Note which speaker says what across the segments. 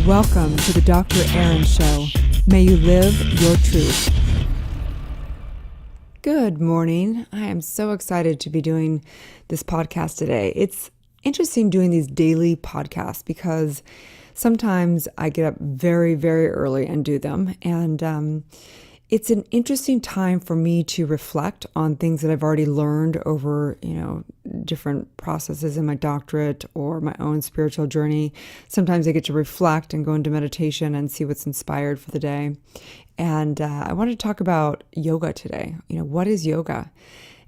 Speaker 1: Welcome to the Dr. Erin Show. May you live your truth. Good morning. I am so excited to be doing this podcast today. It's interesting doing these daily podcasts because sometimes I get up very, very early and do them. And it's an interesting time for me to reflect on things that I've already learned over, different processes in my doctorate or my own spiritual journey. Sometimes I get to reflect and go into meditation and see what's inspired for the day. And I wanted to talk about yoga today. What is yoga?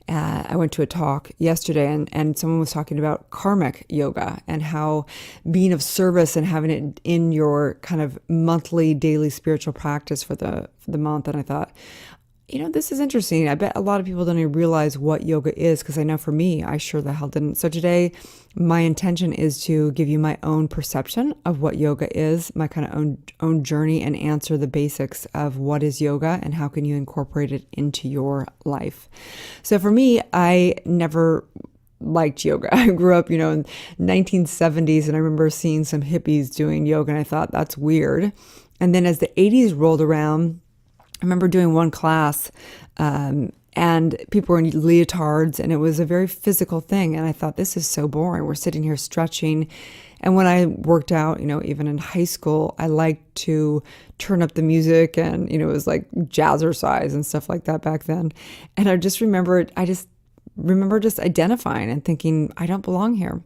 Speaker 1: I went to a talk yesterday and someone was talking about karmic yoga and how being of service and having it in your kind of monthly, daily spiritual practice for the month. And I thought, this is interesting. I bet a lot of people don't even realize what yoga is, because I know for me, I sure the hell didn't. So today, my intention is to give you my own perception of what yoga is, my kind of own journey, and answer the basics of what is yoga and how can you incorporate it into your life. So for me, I never liked yoga. I grew up, in 1970s, and I remember seeing some hippies doing yoga, and I thought that's weird. And then as the 80s rolled around, I remember doing one class and people were in leotards and it was a very physical thing. And I thought, this is so boring. We're sitting here stretching. And when I worked out, even in high school, I liked to turn up the music and, it was like jazzercise and stuff like that back then. And I just remember just identifying and thinking, I don't belong here.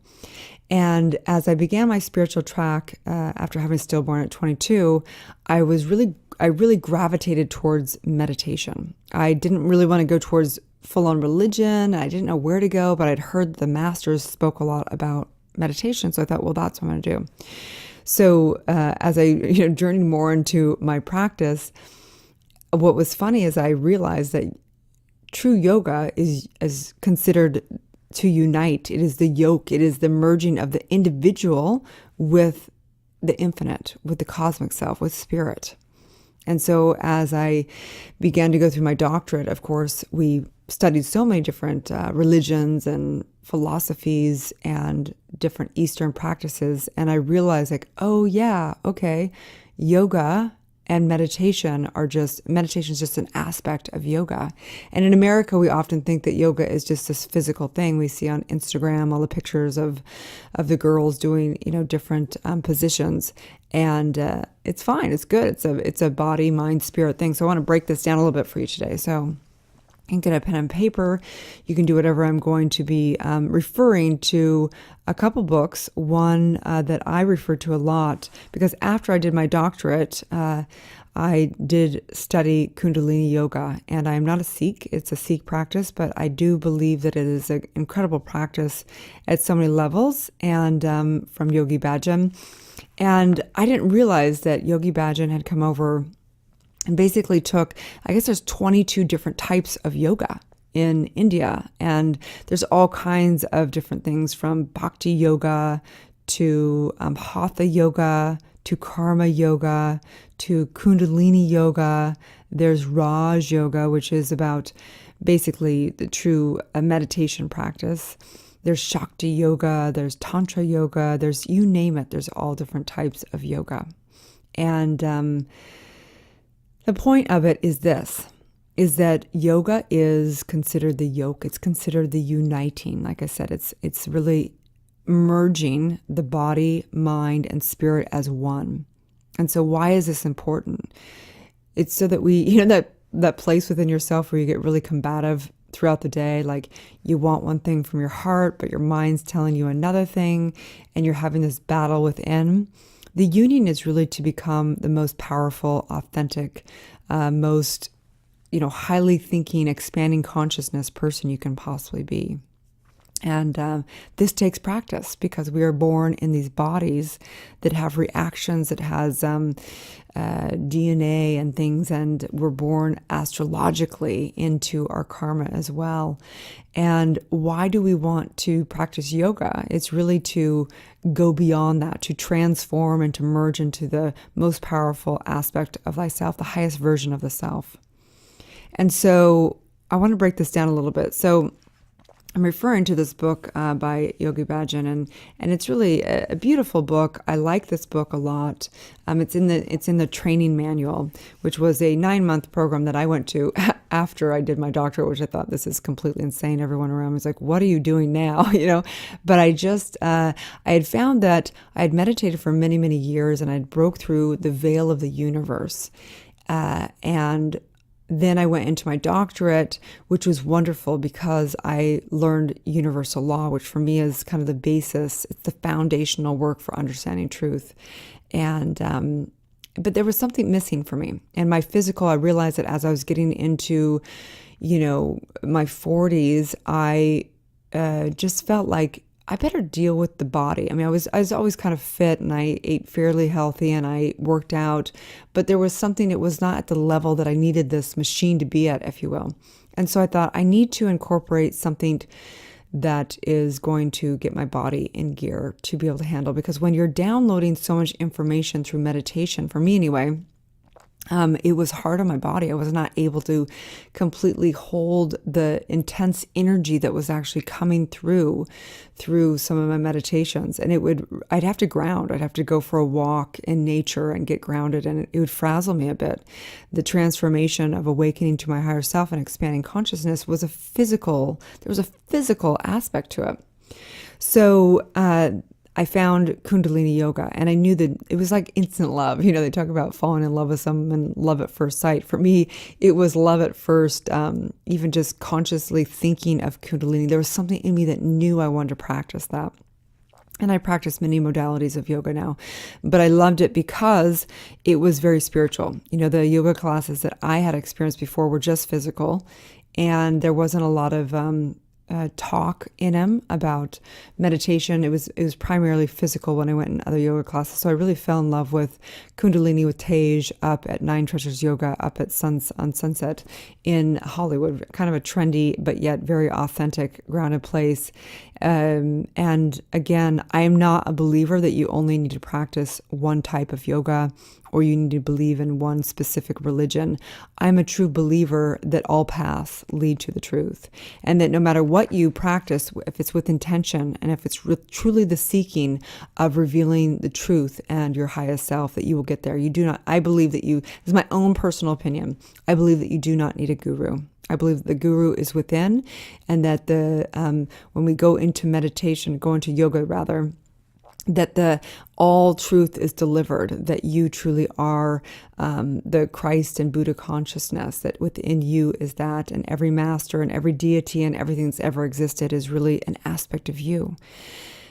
Speaker 1: And as I began my spiritual track after having a stillborn at 22, I really gravitated towards meditation. I didn't really want to go towards full-on religion. I didn't know where to go, but I'd heard the masters spoke a lot about meditation. So I thought, well, that's what I'm going to do. So as I journeyed more into my practice, what was funny is I realized that true yoga is considered to unite. It is the yoke. It is the merging of the individual with the infinite, with the cosmic self, with spirit. And so as I began to go through my doctorate, of course, we studied so many different religions and philosophies and different Eastern practices. And I realized oh yeah, okay, yoga and meditation is just an aspect of yoga. And in America, we often think that yoga is just this physical thing. We see on Instagram all the pictures of the girls doing, different positions. And it's fine. It's good. It's a body, mind, spirit thing. So I want to break this down a little bit for you today. So you can get a pen and paper. You can do whatever. I'm going to be referring to a couple books. One that I refer to a lot, because after I did my doctorate, I did study Kundalini Yoga, and I'm not a Sikh. It's a Sikh practice, but I do believe that it is an incredible practice at so many levels, and from Yogi Bhajan. And I didn't realize that Yogi Bhajan had come over and basically there's 22 different types of yoga in India. And there's all kinds of different things, from bhakti yoga to hatha yoga to karma yoga to kundalini yoga. There's Raj yoga, which is about basically the true meditation practice. There's Shakti yoga, there's Tantra yoga, there's you name it, there's all different types of yoga. And the point of it is that yoga is considered the yoke. It's considered the uniting. Like I said, it's really merging the body, mind, and spirit as one. And so why is this important? It's so that we, that place within yourself where you get really combative throughout the day, like you want one thing from your heart, but your mind's telling you another thing, and you're having this battle within. The union is really to become the most powerful, authentic, most, highly thinking, expanding consciousness person you can possibly be. And this takes practice, because we are born in these bodies that have reactions, that has DNA and things, and we're born astrologically into our karma as well. And why do we want to practice yoga? It's really to go beyond that, to transform and to merge into the most powerful aspect of thyself, the highest version of the self. And so I want to break this down a little bit. So I'm referring to this book by Yogi Bhajan, and it's really a beautiful book. I like this book a lot. It's in the training manual, which was a 9-month program that I went to after I did my doctorate, which I thought, this is completely insane. Everyone around me was like, "What are you doing now?" But I had found that I had meditated for many, many years, and I'd broke through the veil of the universe, and then I went into my doctorate, which was wonderful because I learned universal law, which for me is kind of the basis. It's the foundational work for understanding truth. And but there was something missing for me. And my physical, I realized that as I was getting into, my 40s, I just felt like I better deal with the body. I mean, I was always kind of fit, and I ate fairly healthy, and I worked out, but there was something that was not at the level that I needed this machine to be at, if you will. And so I thought, I need to incorporate something that is going to get my body in gear to be able to handle, because when you're downloading so much information through meditation, for me anyway, it was hard on my body. I was not able to completely hold the intense energy that was actually coming through some of my meditations. And I'd have to ground. I'd have to go for a walk in nature and get grounded, and it would frazzle me a bit. The transformation of awakening to my higher self and expanding consciousness there was a physical aspect to it. So, I found Kundalini yoga, and I knew that it was like instant love. They talk about falling in love with someone, love at first sight. For me, it was love at first, even just consciously thinking of Kundalini. There was something in me that knew I wanted to practice that. And I practice many modalities of yoga now, but I loved it because it was very spiritual. The yoga classes that I had experienced before were just physical, and there wasn't a lot of talk in them about meditation. It was primarily physical when I went in other yoga classes. So I really fell in love with Kundalini with Tej up at Nine Treasures Yoga up at on Sunset in Hollywood. Kind of a trendy but yet very authentic, grounded place. And again, I am not a believer that you only need to practice one type of yoga or you need to believe in one specific religion. I'm a true believer that all paths lead to the truth, and that no matter what you practice, if it's with intention and if it's truly the seeking of revealing the truth and your highest self, that you will get there. I believe that this is my own personal opinion, I believe that you do not need a guru. I believe that the guru is within, and that when we go into meditation, go into yoga rather, that all truth is delivered, that you truly are the Christ and Buddha consciousness, that within you is that, and every master and every deity and everything that's ever existed is really an aspect of you.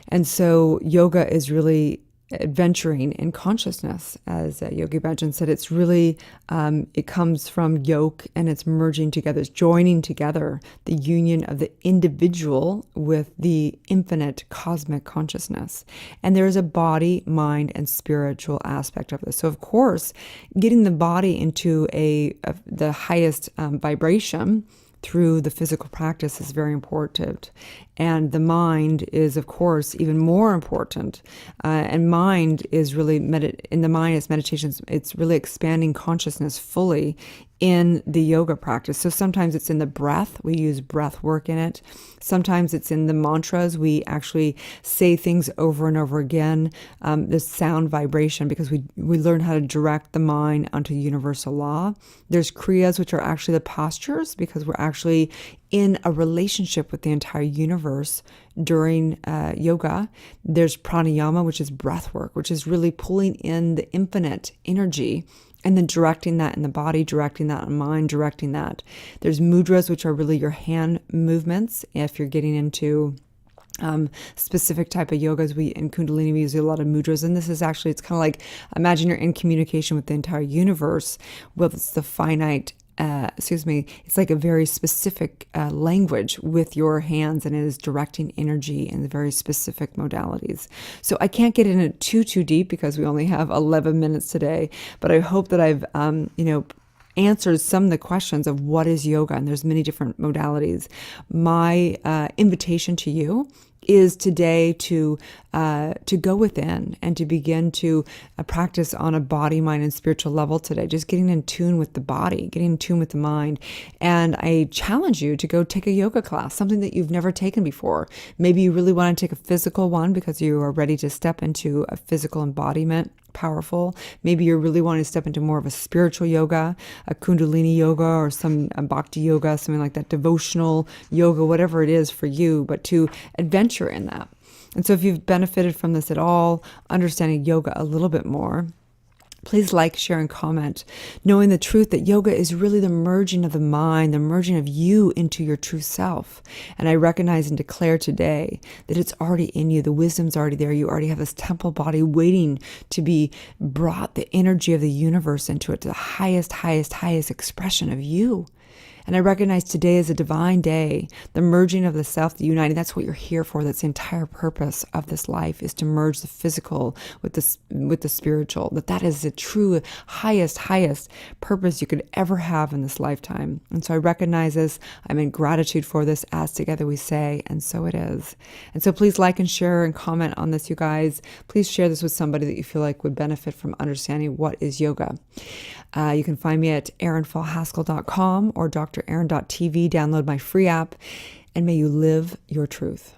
Speaker 1: And so yoga is really adventuring in consciousness, as Yogi Bhajan said. It's really, it comes from yoke, and it's merging together, it's joining together the union of the individual with the infinite cosmic consciousness. And there is a body, mind, and spiritual aspect of this. So of course, getting the body into the highest vibration through the physical practice is very important. And the mind is, of course, even more important. And mind is really, in the mind, it's meditations, it's really expanding consciousness fully in the yoga practice. So sometimes it's in the breath, we use breath work in it. Sometimes it's in the mantras, we actually say things over and over again. There's sound vibration, because we learn how to direct the mind onto universal law. There's kriyas, which are actually the postures, because we're actually in a relationship with the entire universe during yoga. There's pranayama, which is breath work, which is really pulling in the infinite energy and then directing that in the body, directing that in mind, directing that. There's mudras, which are really your hand movements. If you're getting into specific type of yogas, in Kundalini we use a lot of mudras, and this is actually, it's kind of like, imagine you're in communication with the entire universe. Well, it's the finite it's like a very specific language with your hands, and it is directing energy in the very specific modalities. So I can't get in it too deep because we only have 11 minutes today, but I hope that I've answered some of the questions of what is yoga, and there's many different modalities. My invitation to you is today to go within and to begin to practice on a body, mind, and spiritual level today. Just getting in tune with the body, getting in tune with the mind. And I challenge you to go take a yoga class, something that you've never taken before. Maybe you really want to take a physical one because you are ready to step into a physical embodiment. Powerful. Maybe you're really wanting to step into more of a spiritual yoga, a kundalini yoga, or some bhakti yoga, something like that, devotional yoga, whatever it is for you, but to adventure in that. And so if you've benefited from this at all, understanding yoga a little bit more, please like, share, and comment, knowing the truth that yoga is really the merging of the mind, the merging of you into your true self. And I recognize and declare today that it's already in you. The wisdom's already there. You already have this temple body waiting to be brought, the energy of the universe into it, to the highest, highest, highest expression of you. And I recognize today is a divine day, the merging of the self, the uniting. That's what you're here for. That's the entire purpose of this life, is to merge the physical with the spiritual. That is the true highest purpose you could ever have in this lifetime. And so I recognize this. I'm in gratitude for this, as together we say, and so it is. And so please like and share and comment on this, you guys. Please share this with somebody that you feel like would benefit from understanding what is yoga. You can find me at erinfallhaskell.com or drerin.tv. Download my free app, and may you live your truth.